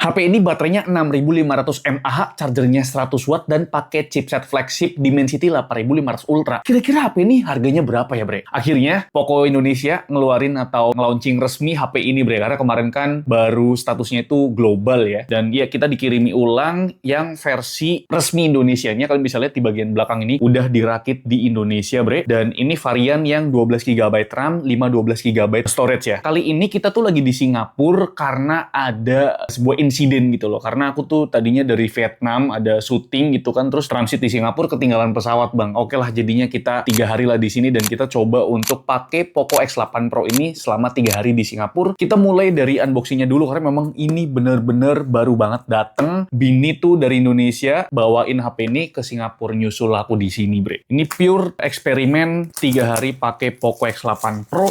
HP ini baterainya 6500 mAh, chargernya 100 watt, dan pakai chipset flagship Dimensity 8500 Ultra. Kira-kira HP ini harganya berapa ya, Bre? Akhirnya, Poco Indonesia ngeluarin atau nge-launching resmi HP ini, Bre. Karena kemarin kan baru statusnya itu global ya. Dan ya kita dikirimi ulang yang versi resmi Indonesianya. Kalian bisa lihat di bagian belakang ini udah dirakit di Indonesia, Bre. Dan ini varian yang 12GB RAM, 512GB storage ya. Kali ini kita tuh lagi di Singapura karena ada sebuah insiden gitu loh. Karena aku tuh tadinya dari Vietnam ada syuting gitu kan, terus transit di Singapura ketinggalan pesawat, Bang. Oke lah, jadinya kita 3 hari lah di sini dan kita coba untuk pakai Poco X8 Pro ini selama 3 hari di Singapura. Kita mulai dari unboxingnya dulu karena memang ini bener-bener baru banget dateng. Bini tuh dari Indonesia bawain HP ini ke Singapura, nyusul aku di sini, Bre. Ini pure eksperimen 3 hari pakai Poco X8 Pro.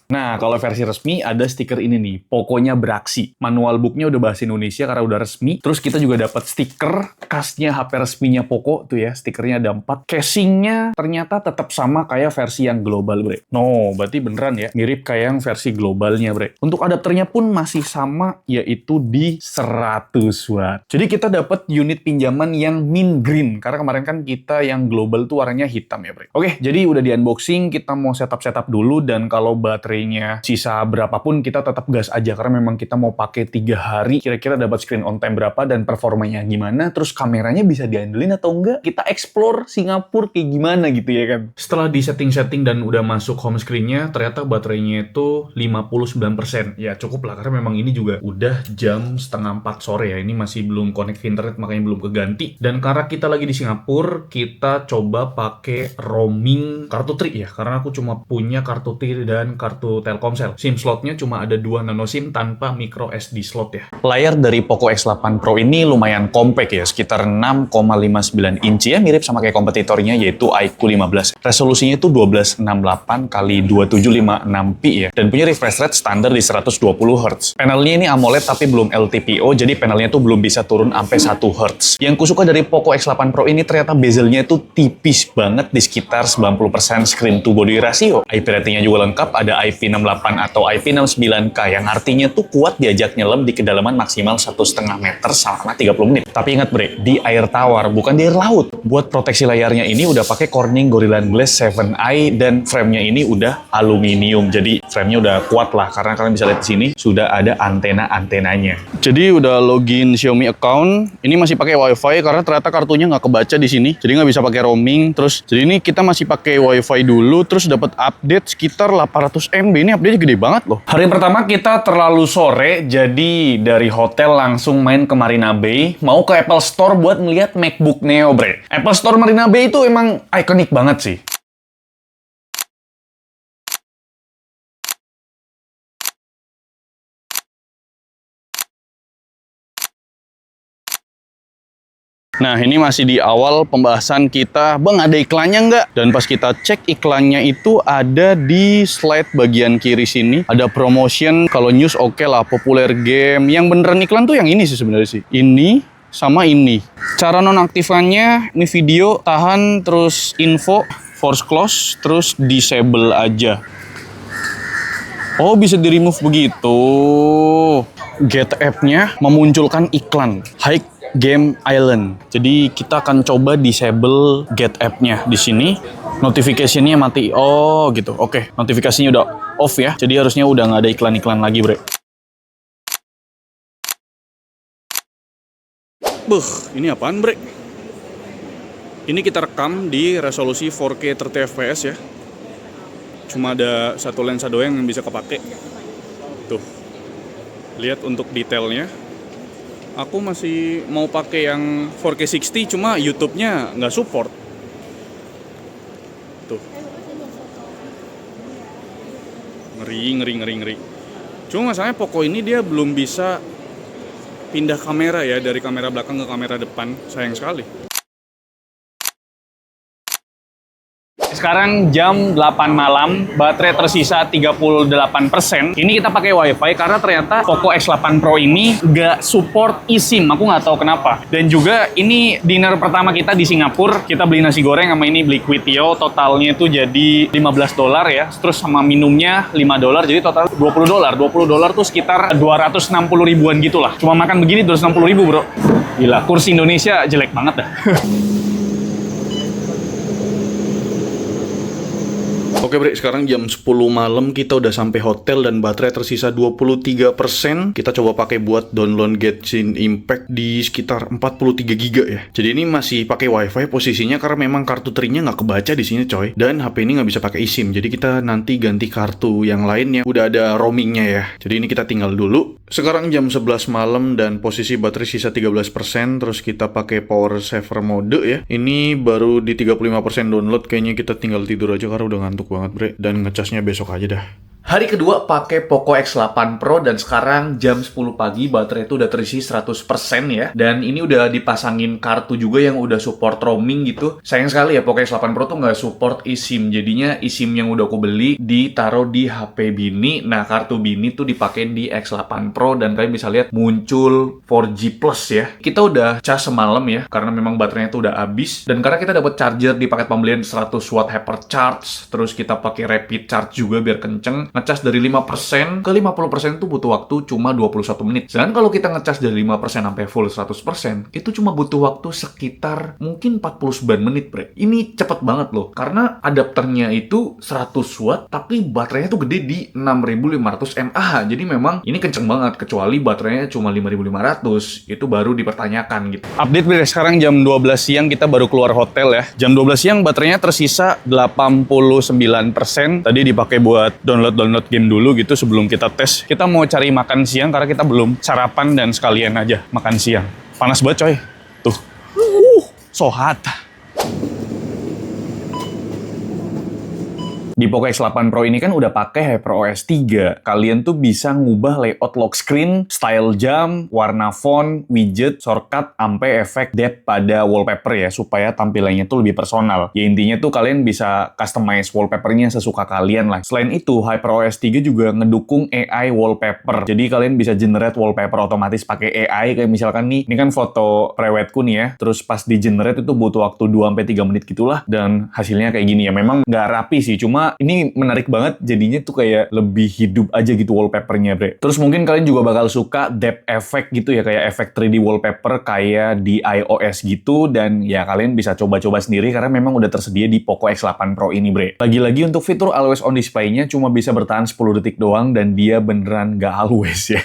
Nah, kalau versi resmi ada stiker ini nih, Poconya beraksi. Manual booknya udah bahasa Indonesia karena udah resmi. Terus kita juga dapat stiker khasnya HP resminya Poco tuh ya, stikernya ada 4. Casingnya ternyata tetap sama kayak versi yang global, Bre. No, berarti beneran ya, mirip kayak yang versi globalnya, Bre. Untuk adapternya pun masih sama, yaitu di 100 watt. Jadi kita dapat unit pinjaman yang mint green, karena kemarin kan kita yang global tuh warnanya hitam ya, Bre. Oke, jadi udah di unboxing, kita mau setup dulu, dan kalau baterainya sisa berapapun kita tetap gas aja karena memang kita mau pakai 3 hari, kira-kira dapat screen on time berapa dan performanya gimana, terus kameranya bisa diandelin atau enggak, kita explore Singapura kayak gimana gitu ya kan. Setelah di setting dan udah masuk home screen-nya, ternyata baterainya itu 59%. Ya cukup lah karena memang ini juga udah jam setengah 4 sore ya, ini masih belum connect ke internet makanya belum keganti. Dan karena kita lagi di Singapura, kita coba pakai roaming kartu tri ya, karena aku cuma punya kartu tri dan kartu Telkomsel. SIM slotnya cuma ada 2 nano SIM tanpa micro SD slot ya. Layar dari Poco X8 Pro ini lumayan compact ya, sekitar 6,59 inci ya, mirip sama kayak kompetitornya yaitu iQOO 15. Resolusinya itu 1268 x 2756 pi ya, dan punya refresh rate standar di 120 Hz. Panelnya ini AMOLED tapi belum LTPO, jadi panelnya tuh belum bisa turun sampai 1 Hz. Yang kusuka dari Poco X8 Pro ini ternyata bezelnya itu tipis banget di sekitar 90% screen to body ratio. IP ratingnya juga lengkap, ada IP68 atau IP69K yang artinya tuh kuat diajak nyelam di kedalaman maksimal 1,5 meter selama 30 menit. Tapi ingat, Bre, di air tawar bukan di air laut. Buat proteksi layarnya ini udah pakai Corning Gorilla Glass 7i dan frame-nya ini udah aluminium. Jadi frame-nya udah kuat lah karena kalian bisa lihat di sini sudah ada antena-antenanya. Jadi udah login Xiaomi account. Ini masih pakai WiFi karena ternyata kartunya nggak kebaca di sini. Jadi nggak bisa pakai roaming. Terus jadi ini kita masih pakai WiFi dulu, terus dapat update sekitar 800 MB. Ini update-nya gede banget loh. Hari pertama kita terlalu sore, jadi dari hotel langsung main ke Marina Bay, mau ke Apple Store buat melihat MacBook Neo, Bre. Apple Store Marina Bay itu emang ikonik banget sih. Nah, ini masih di awal pembahasan kita, Bang ada iklannya nggak? Dan pas kita cek iklannya itu ada di slide bagian kiri sini. Ada promotion, kalau news oke lah, populer game. Yang beneran iklan tuh yang ini sih sebenarnya sih. Ini sama ini. Cara nonaktifannya, ini video, tahan, terus info, force close, terus disable aja. Oh, bisa di-remove begitu. Get app-nya memunculkan iklan. High Game Island. Jadi kita akan coba disable Get app-nya di sini. Notification-nya mati. Oh gitu. Oke, notifikasinya udah off ya. Jadi harusnya udah nggak ada iklan-iklan lagi, Bre. Ini apaan, Bre? Ini kita rekam di resolusi 4K 30 fps ya. Cuma ada satu lensa doang yang bisa kepake. Tuh. Lihat untuk detailnya. Aku masih mau pakai yang 4K 60, cuma YouTube-nya nggak support. Tuh. Ngeri. Cuma masalahnya Poco ini dia belum bisa pindah kamera ya, dari kamera belakang ke kamera depan. Sayang sekali. Sekarang jam 8 malam, baterai tersisa 38%. Ini kita pakai WiFi karena ternyata Poco X8 Pro ini nggak support eSIM. Aku nggak tahu kenapa. Dan juga ini dinner pertama kita di Singapura. Kita beli nasi goreng sama ini beli kuitio. Totalnya itu jadi $15 ya. Terus sama minumnya $5. Jadi total $20. $20 tuh sekitar 260 ribuan gitu lah. Cuma makan begini 260 ribu bro. Gila, kursi Indonesia jelek banget dah. Oke bre, sekarang jam 10 malam kita udah sampai hotel dan baterai tersisa 23%. Kita coba pakai buat download Genshin Impact di sekitar 43 GB ya. Jadi ini masih pakai WiFi posisinya karena memang kartu trinya nggak kebaca di sini coy. Dan HP ini nggak bisa pakai eSIM. Jadi kita nanti ganti kartu yang lainnya. Udah ada roamingnya ya. Jadi ini kita tinggal dulu. Sekarang jam 11 malam dan posisi baterai sisa 13%. Terus kita pakai power saver mode ya. Ini baru di 35% download. Kayaknya kita tinggal tidur aja karena udah ngantuk banget bre, dan ngecasnya besok aja dah. Hari kedua pakai Poco X8 Pro dan sekarang jam 10 pagi baterai itu udah terisi 100% ya. Dan ini udah dipasangin kartu juga yang udah support roaming gitu. Sayang sekali ya Poco X8 Pro tuh nggak support eSIM. Jadinya eSIM yang udah aku beli ditaruh di HP bini. Nah kartu bini tuh dipakein di X8 Pro dan kalian bisa lihat muncul 4G Plus ya. Kita udah cas semalam ya karena memang baterainya tuh udah habis. Dan karena kita dapat charger di paket pembelian 100 watt hypercharge. Terus kita pakai rapid charge juga biar kenceng. Ngecas dari 5% ke 50% itu butuh waktu cuma 21 menit. Sedangkan kalau kita ngecas dari 5% sampai full 100%, itu cuma butuh waktu sekitar mungkin 49 menit, bre. Ini cepet banget loh. Karena adapternya itu 100 watt, tapi baterainya tuh gede di 6500 mAh. Jadi memang ini kenceng banget, kecuali baterainya cuma 5500. Itu baru dipertanyakan gitu. Update bre, sekarang jam 12 siang kita baru keluar hotel ya. Jam 12 siang baterainya tersisa 89%. Tadi dipakai buat download game dulu gitu sebelum kita tes. Kita mau cari makan siang karena kita belum sarapan dan sekalian aja makan siang. Panas banget coy. Tuh. So hot. Di Poco X8 Pro ini kan udah pakai HyperOS 3. Kalian tuh bisa ngubah layout lock screen, style jam, warna font, widget, shortcut, sampai efek depth pada wallpaper ya, supaya tampilannya tuh lebih personal. Ya intinya tuh kalian bisa customize wallpapernya sesuka kalian lah. Selain itu, HyperOS 3 juga ngedukung AI wallpaper. Jadi kalian bisa generate wallpaper otomatis pakai AI, kayak misalkan nih, ini kan foto prewedku nih ya, terus pas di generate itu butuh waktu 2-3 menit gitulah, dan hasilnya kayak gini ya. Memang nggak rapi sih, cuma ini menarik banget, jadinya tuh kayak lebih hidup aja gitu wallpapernya bre. Terus mungkin kalian juga bakal suka depth effect gitu ya, kayak efek 3D wallpaper kayak di iOS gitu, dan ya kalian bisa coba-coba sendiri karena memang udah tersedia di Poco X8 Pro ini bre. Lagi-lagi untuk fitur always on display-nya cuma bisa bertahan 10 detik doang dan dia beneran nggak always ya.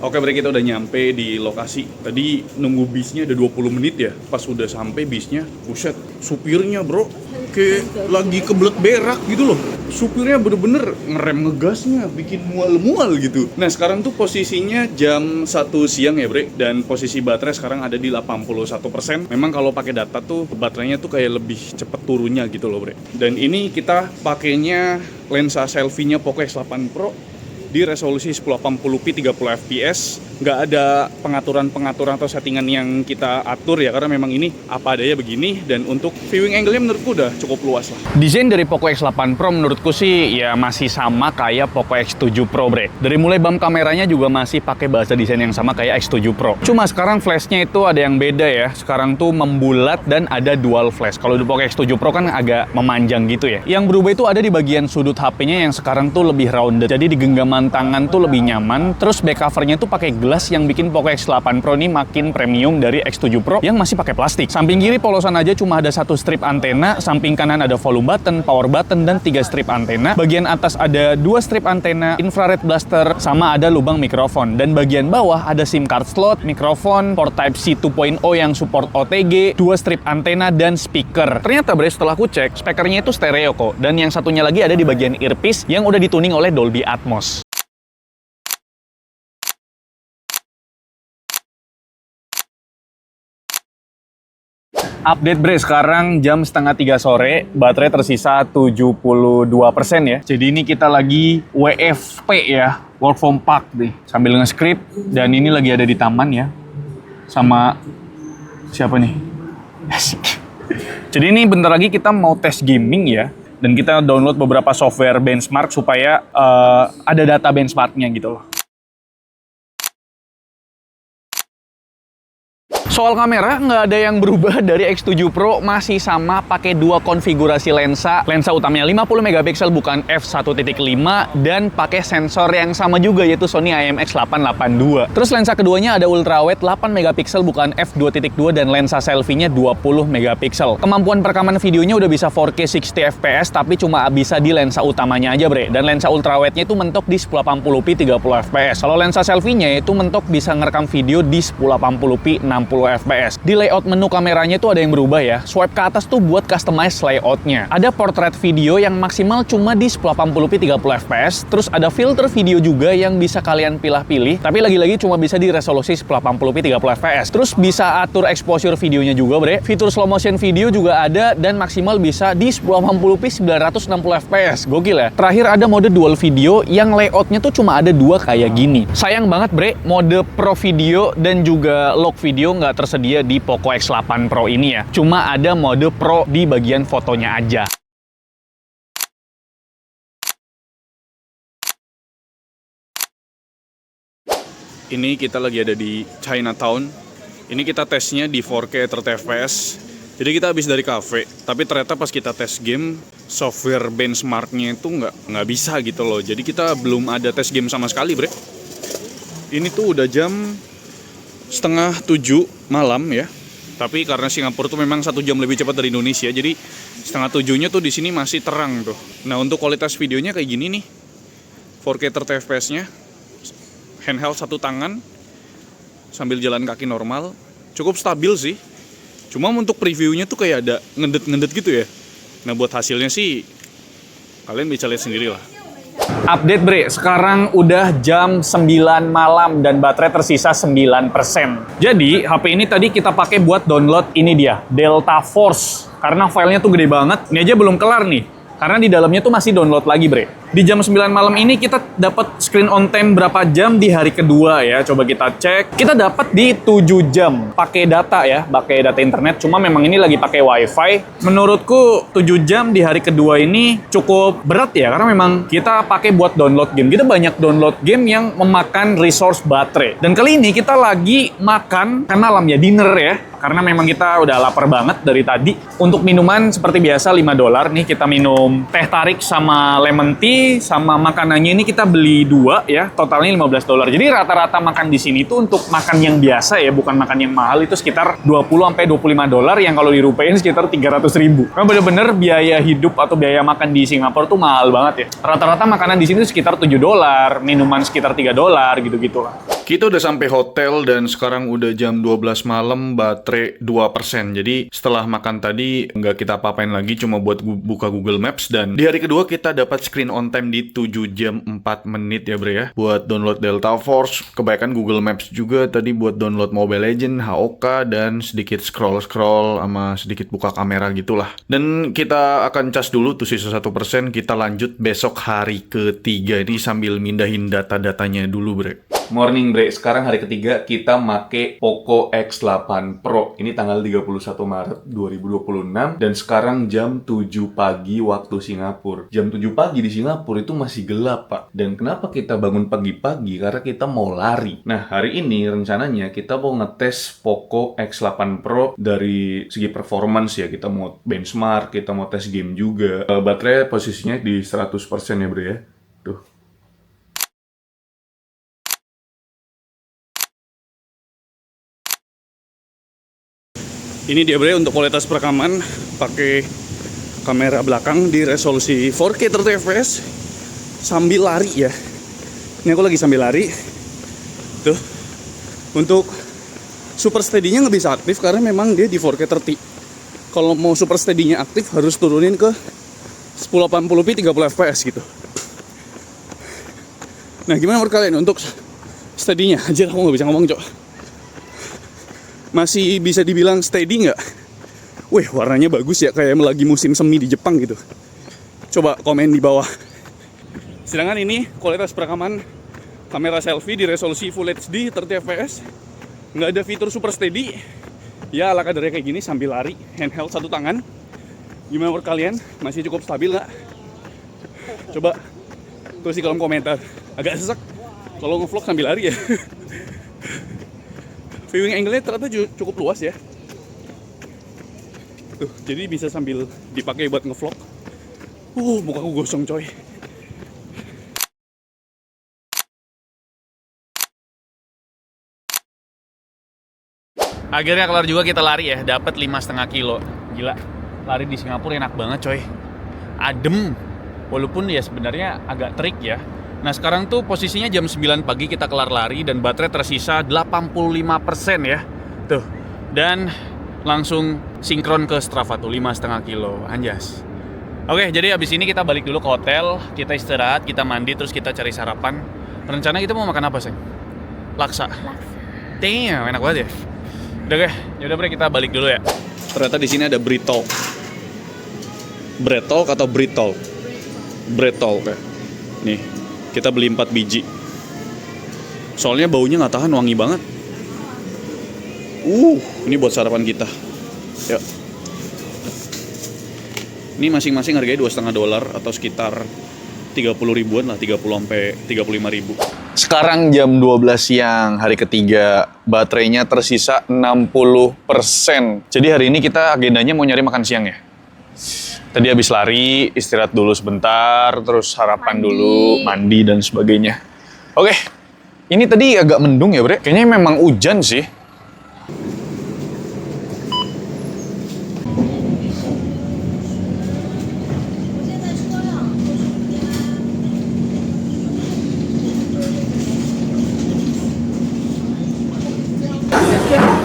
Oke bre, kita udah nyampe di lokasi. Tadi nunggu bisnya ada 20 menit ya. Pas udah sampai bisnya, buset, supirnya bro kayak lagi kebelet berak gitu loh. Supirnya bener-bener ngerem ngegasnya, bikin mual-mual gitu. Nah sekarang tuh posisinya jam 1 siang ya bre. Dan posisi baterai sekarang ada di 81%. Memang kalau pakai data tuh baterainya tuh kayak lebih cepet turunnya gitu loh bre. Dan ini kita pakainya lensa selfie-nya Poco X8 Pro di resolusi 1080p 30 fps. Nggak ada pengaturan-pengaturan atau settingan yang kita atur ya, karena memang ini apa adanya begini, dan untuk viewing angle-nya menurutku udah cukup luas lah. Desain dari Poco X8 Pro menurutku sih ya masih sama kayak Poco X7 Pro bre. Dari mulai bump kameranya juga masih pakai bahasa desain yang sama kayak X7 Pro. Cuma sekarang flashnya itu ada yang beda ya. Sekarang tuh membulat dan ada dual flash. Kalau di Poco X7 Pro kan agak memanjang gitu ya. Yang berubah itu ada di bagian sudut HP-nya yang sekarang tuh lebih rounded. Jadi di genggaman tangan tuh lebih nyaman. Terus back covernya tuh pakai gelas yang bikin Poco X8 Pro ini makin premium dari X7 Pro yang masih pakai plastik. Samping kiri polosan aja cuma ada 1 strip antena, samping kanan ada volume button, power button, dan 3 strip antena. Bagian atas ada 2 strip antena, infrared blaster, sama ada lubang mikrofon. Dan bagian bawah ada SIM card slot, mikrofon, port Type-C 2.0 yang support OTG, 2 strip antena, dan speaker. Ternyata bre, setelah aku cek, speakernya itu stereo kok. Dan yang satunya lagi ada di bagian earpiece yang udah dituning oleh Dolby Atmos. Update bre, sekarang jam setengah 3 sore, baterai tersisa 72% ya. Jadi ini kita lagi WFP ya, work from park nih. Sambil nge-script, dan ini lagi ada di taman ya. Sama siapa nih? Asik. Jadi ini bentar lagi kita mau tes gaming ya. Dan kita download beberapa software benchmark supaya ada data benchmarknya gitu loh. Soal kamera, nggak ada yang berubah dari X7 Pro, masih sama pakai dua konfigurasi lensa. Lensa utamanya 50 megapiksel bukan f1.5 dan pakai sensor yang sama juga yaitu Sony IMX882. Terus lensa keduanya ada ultrawide 8 megapiksel bukan f2.2 dan lensa selfie-nya 20 megapiksel. Kemampuan perekaman videonya udah bisa 4K 60 fps tapi cuma bisa di lensa utamanya aja bre. Dan lensa ultrawide-nya itu mentok di 1080p 30 fps. Kalau lensa selfie-nya itu mentok bisa ngerekam video di 1080p 60 fps. Di layout menu kameranya itu ada yang berubah ya. Swipe ke atas tuh buat customize layoutnya. Ada portrait video yang maksimal cuma di 1080p 30 fps. Terus ada filter video juga yang bisa kalian pilih-pilih. Tapi lagi-lagi cuma bisa di resolusi 1080p 30 fps. Terus bisa atur exposure videonya juga bre. Fitur slow motion video juga ada dan maksimal bisa di 1080p 960 fps. Gokil ya. Terakhir ada mode dual video yang layoutnya tuh cuma ada dua kayak gini. Sayang banget bre, mode pro video dan juga log video nggak tersedia di Poco X8 Pro ini ya. Cuma ada mode Pro di bagian fotonya aja. Ini kita lagi ada di Chinatown. Ini kita tesnya di 4K 30 fps. Jadi kita habis dari cafe, tapi ternyata pas kita tes game, software benchmarknya itu nggak bisa gitu loh. Jadi kita belum ada tes game sama sekali bre. Ini tuh udah jam setengah 7 malam ya. Tapi karena Singapura tuh memang 1 jam lebih cepat dari Indonesia, jadi setengah 7-nya tuh di sini masih terang tuh. Nah untuk kualitas videonya kayak gini nih, 4K 30 fps-nya, handheld satu tangan, sambil jalan kaki normal, cukup stabil sih. Cuma untuk previewnya tuh kayak ada ngendet-ngendet gitu ya. Nah buat hasilnya sih, kalian bisa lihat sendiri lah. Update bre, sekarang udah jam 9 malam dan baterai tersisa 9%. Jadi HP ini tadi kita pakai buat download ini dia, Delta Force. Karena filenya tuh gede banget, ini aja belum kelar nih. Karena di dalamnya tuh masih download lagi bre. Di jam 9 malam ini kita dapat screen on time berapa jam di hari kedua ya. Coba kita cek. Kita dapat di 7 jam. Pakai data ya, pakai data internet. Cuma memang ini lagi pakai wifi. Menurutku 7 jam di hari kedua ini cukup berat ya. Karena memang kita pakai buat download game. Kita banyak download game yang memakan resource baterai. Dan kali ini kita lagi makan malam ya, dinner ya. Karena memang kita udah lapar banget dari tadi. Untuk minuman seperti biasa $5. Nih kita minum teh tarik sama lemon tea. Sama makanannya ini kita beli 2 ya, totalnya $15. Jadi rata-rata makan di sini tuh untuk makan yang biasa ya, bukan makan yang mahal, itu sekitar $20-25 yang kalau dirupain sekitar 300.000. Karena bener-bener biaya hidup atau biaya makan di Singapura tuh mahal banget ya. Rata-rata makanan di sini tuh sekitar $7, minuman sekitar $3 gitu-gitu lah. Kita udah sampai hotel dan sekarang udah jam 12 malam, baterai 2%. Jadi setelah makan tadi nggak kita apa-apain lagi, cuma buat buka Google Maps. Dan di hari kedua kita dapat screen on time di 7 jam 4 menit ya bre ya. Buat download Delta Force, kebanyakan Google Maps juga tadi buat download Mobile Legends, HOK, dan sedikit scroll-scroll sama sedikit buka kamera gitulah. Dan kita akan cas dulu tuh sisa 1%, kita lanjut besok hari ketiga ini sambil mindahin data-datanya dulu bre. Morning bre, sekarang hari ketiga kita make Poco X8 Pro. Ini tanggal 31 Maret 2026 dan sekarang jam 7 pagi waktu Singapura. Jam 7 pagi di Singapura itu masih gelap pak. Dan kenapa kita bangun pagi-pagi? Karena kita mau lari. Nah hari ini rencananya kita mau ngetes Poco X8 Pro dari segi performance ya. Kita mau benchmark, kita mau tes game juga. Baterai posisinya di 100% ya bre ya. Tuh. Ini dia bre untuk kualitas perekaman pakai kamera belakang di resolusi 4K 30 fps sambil lari ya. Ini aku lagi sambil lari. Tuh. Untuk super steady-nya nggak bisa aktif karena memang dia di 4K 30. Kalau mau super steady-nya aktif harus turunin ke 1080p 30 fps gitu. Nah, gimana menurut kalian untuk steady-nya? Anjir, aku nggak bisa ngomong, Cok. Masih bisa dibilang steady nggak? Wih, warnanya bagus ya, kayak lagi musim semi di Jepang gitu. Coba komen di bawah. Sedangkan ini kualitas perekaman kamera selfie di resolusi Full HD 30 fps. Nggak ada fitur super steady. Ya ala kadarnya kayak gini sambil lari, handheld satu tangan. Gimana menurut kalian? Masih cukup stabil nggak? Coba tulis di kolom komentar. Agak sesak kalau ngevlog sambil lari ya. Viewing angle-nya ternyata cukup luas ya. Tuh, jadi bisa sambil dipakai buat ngevlog. Mukaku gosong coy. Akhirnya kelar juga kita lari ya, dapat 5,5 kilo. Gila, lari di Singapura enak banget coy. Adem, walaupun ya sebenarnya agak terik ya. Nah sekarang tuh posisinya jam 9 pagi kita kelar lari dan baterai tersisa 85% ya. Tuh, dan langsung sinkron ke Strava tuh 5,5 kilo, anjas. Oke, jadi abis ini kita balik dulu ke hotel, kita istirahat, kita mandi, terus kita cari sarapan. Rencana kita mau makan apa sih? Laksa. Damn, enak banget ya. Udah deh, yaudah bre, kita balik dulu ya. Ternyata di sini ada Britol. Bretol atau Britol? Bretol kayak. Nih, kita beli 4 biji. Soalnya baunya nggak tahan, wangi banget. Ini buat sarapan kita. Yuk. Ini masing-masing harganya $2,5 atau sekitar 30 ribuan lah, 30 sampai 35 ribu. Sekarang jam 12 siang, hari ketiga, baterainya tersisa 60%. Jadi hari ini kita agendanya mau nyari makan siang ya. Tadi habis lari, istirahat dulu sebentar, terus sarapan dulu, mandi dan sebagainya. Oke, ini tadi agak mendung ya bre, kayaknya memang hujan sih.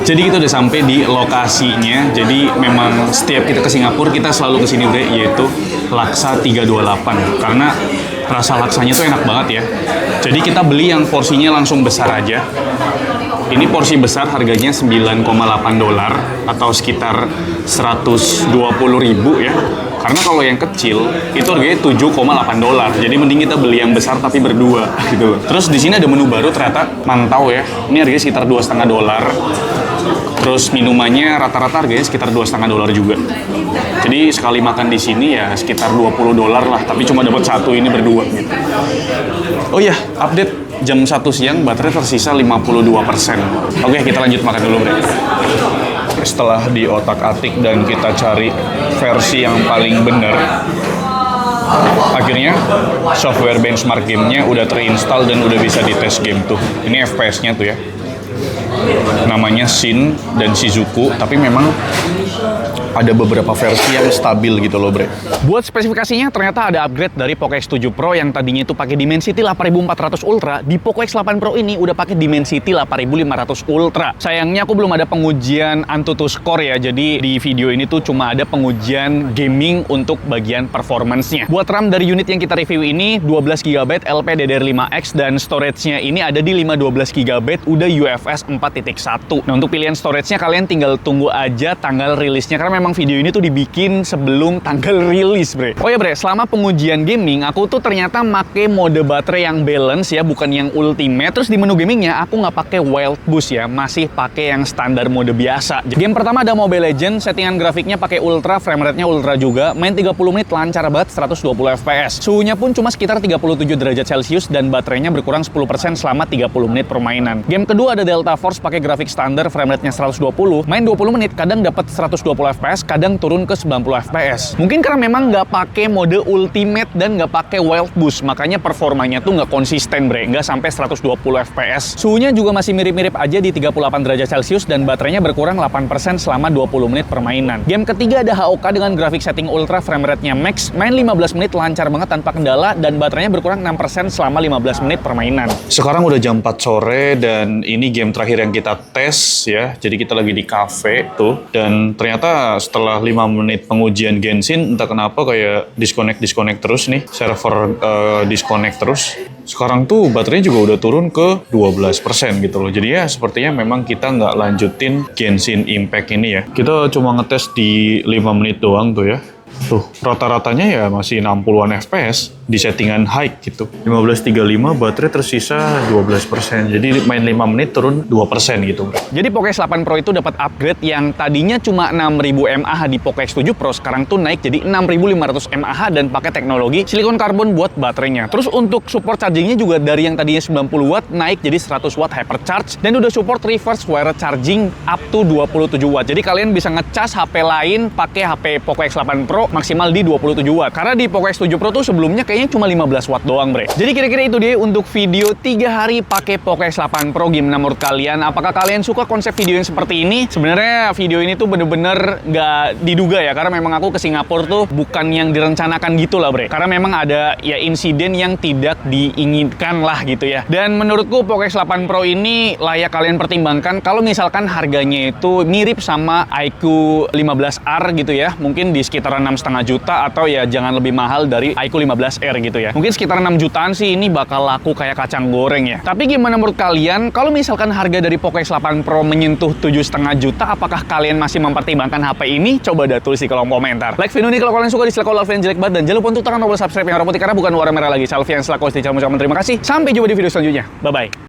Jadi kita udah sampai di lokasinya. Jadi memang setiap kita ke Singapura kita selalu ke sini bre, yaitu Laksa 328. Karena rasa laksanya tuh enak banget ya. Jadi kita beli yang porsinya langsung besar aja. Ini porsi besar harganya $9,8 atau sekitar 120 ribu ya. Karena kalau yang kecil itu harganya $7,8. Jadi mending kita beli yang besar tapi berdua gitu loh. Terus di sini ada menu baru ternyata, mantau ya. Ini harganya sekitar $2,5. Terus minumannya rata-rata harganya sekitar $2,5 juga. Jadi sekali makan di sini ya sekitar $20 lah, tapi cuma dapat satu ini berdua gitu. Oh iya, update jam 1 siang baterai tersisa 52%. Oke, kita lanjut makan dulu, bre. Setelah di otak-atik dan kita cari versi yang paling benar, akhirnya software benchmark gamenya udah terinstall dan udah bisa dites game tuh. Ini FPS-nya tuh ya. Namanya Shin dan Shizuku, tapi memang ada beberapa versi yang stabil gitu loh bre. Buat spesifikasinya ternyata ada upgrade dari Poco X7 Pro yang tadinya itu pakai Dimensity 8400 Ultra, di Poco X8 Pro ini udah pakai Dimensity 8500 Ultra. Sayangnya aku belum ada pengujian Antutu Score ya, jadi di video ini tuh cuma ada pengujian gaming untuk bagian performance-nya. Buat RAM dari unit yang kita review ini 12GB LPDDR5X dan storage-nya ini ada di 512GB udah UFS 4.1. Nah untuk pilihan storage-nya kalian tinggal tunggu aja tanggal rilisnya, karena memang video ini tuh dibikin sebelum tanggal rilis bre. Oh ya bre, selama pengujian gaming aku tuh ternyata make mode baterai yang balance ya, bukan yang ultimate. Terus di menu gamingnya aku nggak pakai Wild Boost ya, masih pakai yang standar mode biasa. Game pertama ada Mobile Legends, settingan grafiknya pakai ultra, frame rate-nya ultra juga, main 30 menit lancar banget 120 fps. Suhunya pun cuma sekitar 37 derajat Celcius dan baterainya berkurang 10% selama 30 menit permainan. Game kedua ada Delta Force, pakai grafik standar, frame rate-nya 120, main 20 menit kadang dapat 120 fps, kadang turun ke 90 fps. Mungkin karena memang nggak pakai mode ultimate dan nggak pakai Wild Boost, makanya performanya tuh nggak konsisten bre, nggak sampai 120 fps. Suhunya juga masih mirip-mirip aja di 38 derajat Celcius dan baterainya berkurang 8% selama 20 menit permainan. Game ketiga ada HOK dengan grafik setting ultra, frame rate-nya max, main 15 menit lancar banget tanpa kendala dan baterainya berkurang 6% selama 15 menit permainan. Sekarang udah jam 4 sore dan ini game terakhir yang kita tes ya. Jadi kita lagi di cafe tuh, dan ternyata setelah 5 menit pengujian Genshin, entah kenapa kayak disconnect terus nih, server disconnect terus. Sekarang tuh baterainya juga udah turun ke 12% gitu loh. Jadi ya sepertinya memang kita nggak lanjutin Genshin Impact ini ya. Kita cuma ngetes di 5 menit doang tuh ya. Tuh, rata-ratanya ya masih 60-an FPS di settingan high gitu. 15.35, baterai tersisa 12%. Jadi main 5 menit turun 2% gitu. Jadi Poco X8 Pro itu dapat upgrade yang tadinya cuma 6.000 mAh di Poco X7 Pro, sekarang tuh naik jadi 6.500 mAh dan pakai teknologi silikon karbon buat baterainya. Terus untuk support chargingnya juga dari yang tadinya 90 watt naik jadi 100 watt hypercharge, dan udah support reverse wireless charging up to 27 watt. Jadi kalian bisa ngecas HP lain pakai HP Poco X8 Pro maksimal di 27 watt. Karena di Poco X7 Pro tuh sebelumnya kayaknya cuma 15 watt doang, bre. Jadi kira-kira itu dia untuk video 3 hari pakai Poco X8 Pro. Gimana menurut kalian? Apakah kalian suka konsep video yang seperti ini? Sebenarnya video ini tuh bener-bener nggak diduga ya, karena memang aku ke Singapura tuh bukan yang direncanakan gitu lah, bre. Karena memang ada ya insiden yang tidak diinginkan lah gitu ya. Dan menurutku Poco X8 Pro ini layak kalian pertimbangkan kalau misalkan harganya itu mirip sama iQ 15R gitu ya. Mungkin di sekitar 6,5 juta, atau ya jangan lebih mahal dari iQ 15R gitu ya. Mungkin sekitar 6 jutaan sih ini bakal laku kayak kacang goreng ya. Tapi gimana menurut kalian kalau misalkan harga dari Poco X8 Pro menyentuh 7,5 juta, apakah kalian masih mempertimbangkan HP ini? Coba dah tulis di kolom komentar. Like video ini kalau kalian suka, dislike kalau Alfian jelek banget, dan jangan lupa untuk tekan tombol subscribe yang warna putih karena bukan warna merah lagi. Alfian selaku host di channel. Terima kasih. Sampai jumpa di video selanjutnya. Bye bye.